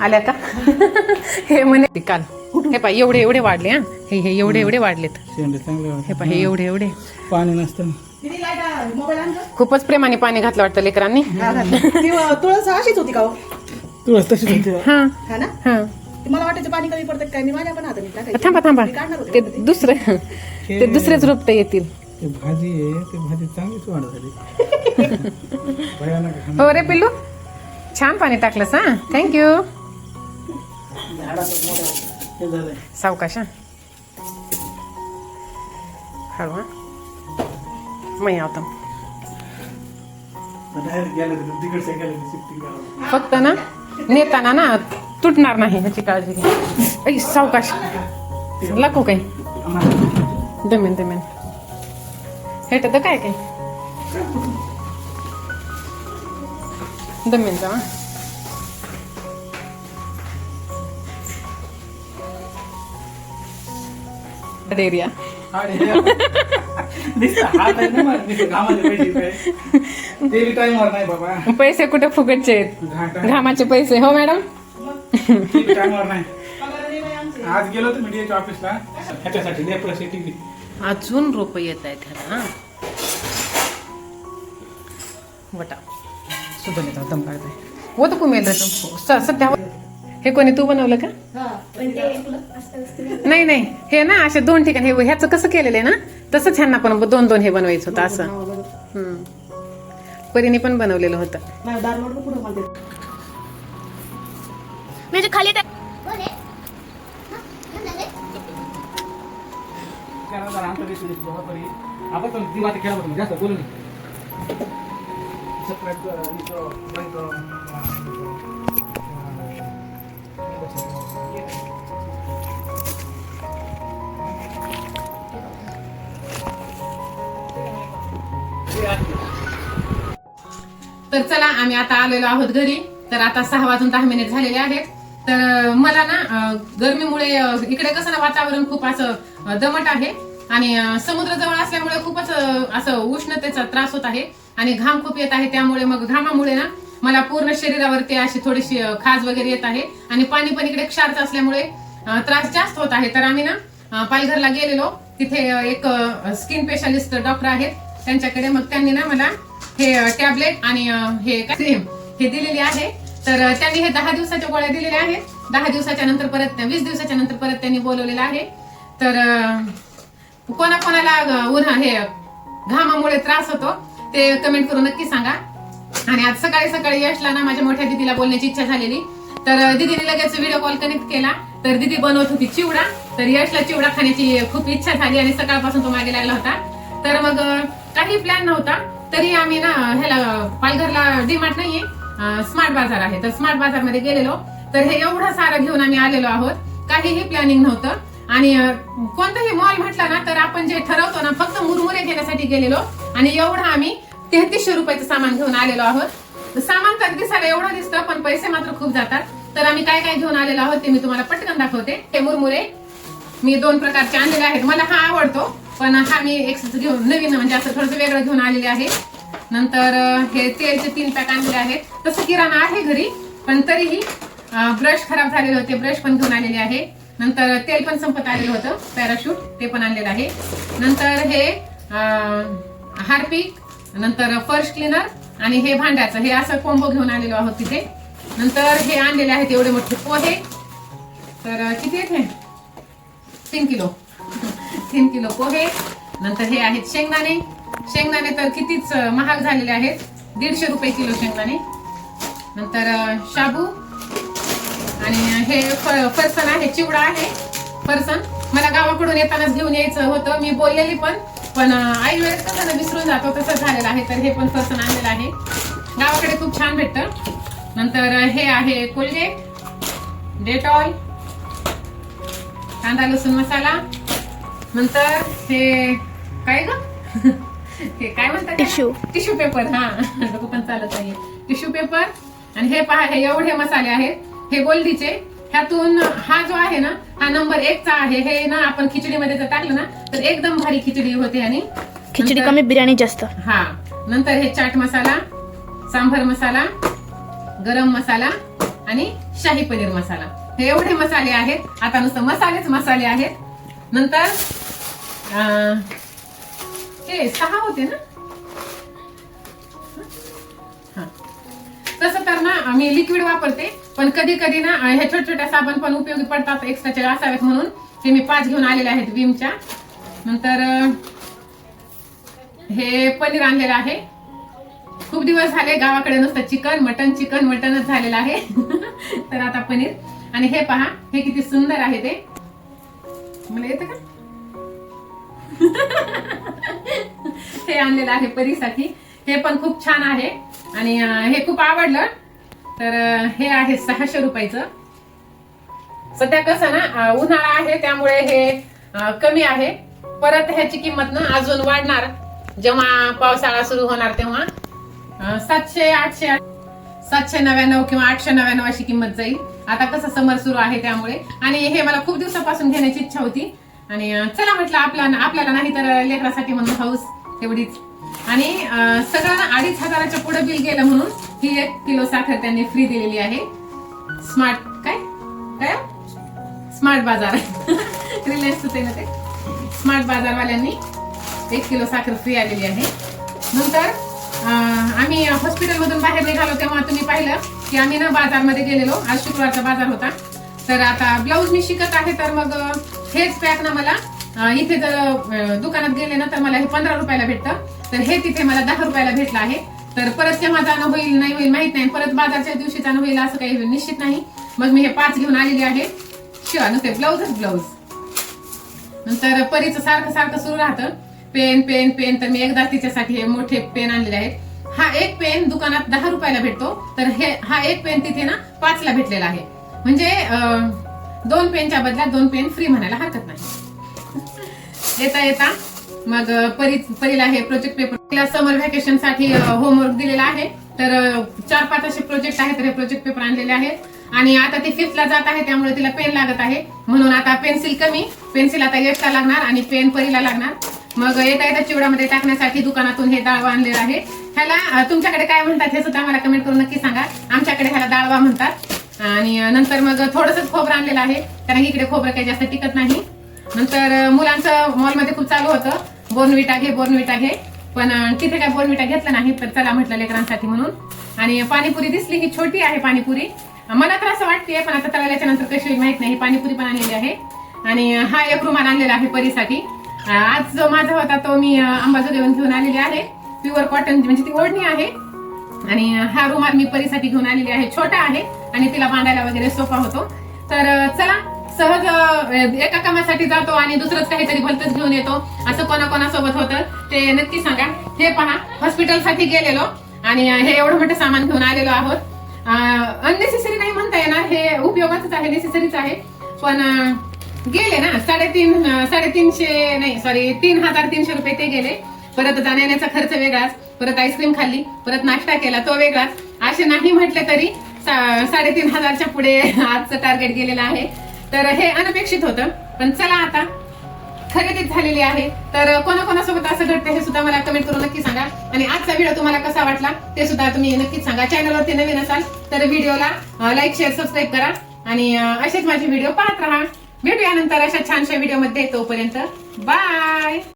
आल्या का? हे म्हणे काल हे पा एवढे एवढे वाढले. हा हे एवढे एवढे वाढलेत. हे पा हे एवढे एवढे पाणी नसतं. खूपच प्रेमाने पाणी घातलं वाटतं लेकरांनी. तुळस अशीच होती का हो? तुळस तशीच होती. हा हा ना. हा मला वाटायचं पाणी कमी पडतं काय. मी माझ्या पण हाताने टाकायचे. थांबा थांबा मी काढणार होते. ते दुसरेच रोपटे येतील. ते भाजी आहे, ते भाजी चांगलीच वाढत झाली. भयानक आहे. हो रे पिल्लू छान पाणी टाकलंस. हा थँक्यू. हे झालंय. सावकाश. हळू हा मी आता डायरेक्ट गेलं तिकडच्या गेलं शिफ्टिंग करावं. फक्त ना नेताना ना तुटणार नाही ह्याची काळजी घ्या. ऐ सावकाश लागू काही दमेन दमेन हे तर काय काय दमेन जा. एरिया पैसे कुठे फुकटचे आहेत. घामाचे पैसे. हो मॅडम. आज गेलो होतो मीडियाच्या ऑफिसला ह्याच्यासाठी लेप्रसिटी. अजून रोप येत आहेत ह्याला. वटा सुद्धा येतात दम काढताय. हो तर कुमेल सध्या. हे कोणी तू बनवलं का? नाही नाही हे ना असे दोन ठिकाणी. हे ह्याचं कसं केलेलं आहे ना तसंच ह्यांना पण दोन दोन हे बनवायचं होतं असं. परीने पण बनवलेलं होतं. म्हणजे खाली जास्त बोलू. तर चला आम्ही आता आलेलो आहोत घरी. तर आता 6:10 झालेले आहेत. तर मला ना गरमीमुळे इकडे कसं ना वातावरण खूप असं दमट आहे आणि समुद्र जवळ असल्यामुळे खूपच असं उष्णतेचा त्रास होत आहे आणि घाम खूप येत आहे. त्यामुळे मग घामामुळे ना मला पूर्ण शरीरावरती अशी थोडीशी खाज वगैरे येत आहे आणि पाणी पण इकडे क्षारचं असल्यामुळे त्रास जास्त होत आहे. तर आम्ही ना पालघरला गेलेलो. तिथे एक स्किन स्पेशालिस्ट डॉक्टर आहेत त्यांच्याकडे. मग त्यांनी ना मला हे टॅबलेट आणि हे क्रीम हे दिलेली आहे. तर त्यांनी हे 10 दिवसाच्या गोळ्या दिलेल्या आहेत. 10 दिवसाच्या नंतर परत 20 दिवसाच्या नंतर परत त्यांनी बोलवलेलं आहे. तर कोणाकोणाला हे घामामुळे त्रास होतो ते कमेंट करून नक्की सांगा. आणि आज सकाळी सकाळी यशला ना माझ्या मोठ्या दीदीला बोलण्याची इच्छा झालेली. तर दीदीने लगेच व्हिडिओ कॉल कनेक्ट केला. तर दीदी बनवत होती चिवडा. तर यशला चिवडा खाण्याची खूप इच्छा झाली आणि सकाळपासून तो मागे लागला होता. तर मग काही प्लॅन नव्हता तरी आम्ही ना ह्याला पालघरला डीमार्ट नाहीये स्मार्ट बाजार आहे. तर स्मार्ट बाजार मध्ये गेलेलो. तर हे एवढं सारं घेऊन आम्ही आलेलो आहोत. काहीही प्लॅनिंग नव्हतं. आणि कोणताही मॉल म्हटला ना तर आपण जे ठरवतो ना फक्त मुरमुरे घेण्यासाठी गेलेलो आणि एवढं आम्ही 3300 रुपयाचं सामान घेऊन आलेलो आहोत. सामान तर दिसायला एवढं दिसतं पण पैसे मात्र खूप जातात. तर आम्ही काय काय घेऊन आलेलो आहोत ते मी तुम्हाला पटकन दाखवते. हे मुरमुरे मी 2 प्रकारचे आणलेले आहेत. मला हा आवडतो पण हा मी एक घेऊन नवीन म्हणजे असं थोडंसं वेगळं घेऊन आलेले आहे. नंतर हे तेलचे 3 पॅक आणलेले आहेत. तसं किराणा आहे घरी पण तरीही ब्रश खराब झालेले होते. ब्रश पण घेऊन आलेले आहे. नंतर तेल पण संपत आलेलं होतं पॅराशूट ते पण आणलेलं आहे. नंतर हे हार्पिक नंतर फर्स्ट क्लीनर आणि हे भांड्याचं हे असं कोंबो घेऊन आलेलो आहोत तिथे. नंतर हे आणलेले आहेत एवढे मोठे पोहे. तर किती आहेत हे 3 किलो 3 किलो पोहे. नंतर हे आहेत शेंगदाणे. शेंगदाणे तर कितीच महाग झालेले आहेत. 150 रुपये किलो शेंगदाणे. नंतर शाबू आणि हे फरसन आहे. चिवडा आहे फरसन. मला गावाकडून येतानाच घेऊन यायचं होतं. मी बोललेली पण आई वेळेस कसं विसरून जातो तसं झालेलं आहे. तर हे पण फरसन आणलेलं आहे. गावाकडे खूप छान भेटतं. नंतर हे आहे कोलगेट डेटॉल कांदा लसूण मसाला. नंतर हे काय ग हे काय म्हणतात टिश्यू पेपर. हा डोकं पण चालत नाहीये. Tissue paper. आणि हे पहा हे एवढे मसाले आहेत. हे गोल्डीचे. ह्यातून हा जो आहे ना हा नंबर 1 चा आहे. हे ना आपण खिचडीमध्ये जर टाकलं ना तर एकदम भारी खिचडी होते. आणि खिचडी कमी बिर्याणी जास्त. हा नंतर हे चाट मसाला सांभर मसाला गरम मसाला आणि शाही पनीर मसाला. हे एवढे मसाले आहेत. आता नुसतं मसालेच मसाले आहेत. नंतर हे 6 होते ना. तसं तर ना मी लिक्विड वापरते, पण कधी कधी ना ह्या छोट्या छोट्या साबण पण उपयोगी पडतात एक्स्ट्राचे असावेत म्हणून हे मी 5 घेऊन आलेले आहेत विमच्या. नंतर हे पनीर आणलेलं आहे. खूप दिवस झाले गावाकडे नुसतं चिकन मटनच झालेलं आहे. तर आता पनीर. आणि हे पहा, हे किती सुंदर आहे ते. मला येतं का? हे आणलेलं आहे परीसाठी. हे पण खूप छान आहे आणि हे खूप आवडलं. तर हे आहे 600 रुपयाचं. सध्या कसं ना उन्हाळा आहे त्यामुळे हे कमी आहे. परत ह्याची किंमत ना अजून वाढणार जेव्हा पावसाळा सुरू होणार तेव्हा. 700, 800, 799 किंवा 899 अशी किंमत जाईल. आता कसं समर सुरू आहे त्यामुळे. आणि हे मला खूप दिवसापासून घेण्याची इच्छा होती आणि चला म्हटलं आपल्याला नाही तर लेकरासाठी म्हणून हाऊस तेवढीच. आणि सगळं 2500च्या पुढे बिल गेलं म्हणून ही 1 किलो साखर त्यांनी फ्री दिलेली आहे. स्मार्ट बाजार रिलायन्स होते ना ते. स्मार्ट बाजारवाल्यांनी 1 किलो साखर फ्री आलेली आहे. नंतर आम्ही हॉस्पिटल मधून बाहेर निघालो तेव्हा तुम्ही पाहिलं की आम्ही ना बाजारमध्ये गेलेलो. आज शुक्रवारचा बाजार होता. तर आता ब्लाऊज मी शिकत आहे तर मग हेच पॅक ना मला इथे जर दुकानात गेले ना तर मला हे 15 रुपयाला भेटतं. तर हे तिथे मला 10 रुपयाला भेटलं आहे. तर परत तेव्हा जाणं होईल नाही होईल माहित नाही. परत बाजारच्या दिवशी जाणं होईल असं काही निश्चित नाही. मग मी हे 5 घेऊन आलेली आहे. शिवाय नुसते ब्लाऊज. नंतर परीचं सारखं सुरू राहतं पेन. तर मी एकदा तिच्यासाठी हे मोठे पेन आणलेले आहेत. हा एक पेन दुकानात 10 रुपयाला भेटतो. तर हा एक पेन तिथे ना 5ला भेटलेला आहे. म्हणजे 2 पेनच्या बदल्यात 2 पेन फ्री म्हणायला हरकत नाही. येता मग परीला हे प्रोजेक्ट पेपर समर व्हॅकेशन साठी होमवर्क दिलेला आहे. तर 4-5 असे प्रोजेक्ट आहेत. तर हे प्रोजेक्ट पेपर आणलेले आहेत. आणि आता ती 5th ला जात आहे त्यामुळे तिला पेन लागत आहे म्हणून आता पेन्सिल आता यशला लागणार आणि पेन परीला लागणार. मग येता चिवड्यामध्ये टाकण्यासाठी दुकानातून हे डाळवा आणलेला आहे. ह्याला तुमच्याकडे काय म्हणतात हे सुद्धा मला कमेंट करून नक्की सांगा. आमच्याकडे ह्याला डाळवा म्हणतात. आणि नंतर मग थोडंसं खोबरं आणलेलं आहे कारण इकडे खोबरं काही जास्त टिकत नाही. नंतर मुलांचं मॉलमध्ये खूप चालू होतं बोर्नविटा घे. पण तिथे काय बोर्नविटा घेतलं नाही. तर चला म्हटलं लेकरांसाठी म्हणून. आणि पाणीपुरी दिसली ही छोटी आहे पाणीपुरी. मला तर असं वाटते पण आता तळल्याच्या नंतर कशी होईल माहित नाही. पाणीपुरी पण आणलेली आहे. आणि हा एक रुमाल आणलेला आहे परीसाठी. आज जो माझा होता तो मी अंबाजोगाईहून घेऊन आलेली आहे. प्युअर कॉटन म्हणजे ती ओढणी आहे. आणि हा रुमाल मी परीसाठी घेऊन आलेली आहे. छोटा आहे आणि तिला बांधायला वगैरे सोपा होतो. तर चला सहज एका कामासाठी जातो आणि दुसरंच काहीतरी भलतच घेऊन येतो असं कोणाकोणासोबत होतं ते नक्की सांगा. हे पहा हॉस्पिटलसाठी गेलेलो आणि हे एवढं मोठं सामान घेऊन आलेलो आहोत. अननेसेसरी नाही म्हणता येणार. हे उपयोगाचंच आहे नेसेसरीच आहे. पण गेले ना 3,300 रुपये ते गेले. परत जाण्याचा खर्च वेगळाच. परत आईस्क्रीम खाल्ली. परत नाश्ता केला तो वेगळाच. असे नाही म्हटले तरी 3,500च्या पुढे आजचं टार्गेट गेलेलं आहे. तर हे अनपेक्षित होतं. पण चला आता खरेदीच झालेली आहे. तर कोणाकोणासोबत असं घडतं हे सुद्धा मला कमेंट करून नक्की सांगा. आणि आजचा व्हिडिओ तुम्हाला कसा वाटला ते सुद्धा तुम्ही नक्कीच सांगा. चॅनलवरती नवीन असाल तर व्हिडिओला लाईक शेअर सबस्क्राईब करा आणि असेच माझे व्हिडिओ पाहत राहा. भेटूया नंतर अशा छानशा व्हिडिओ मध्ये. तोपर्यंत बाय.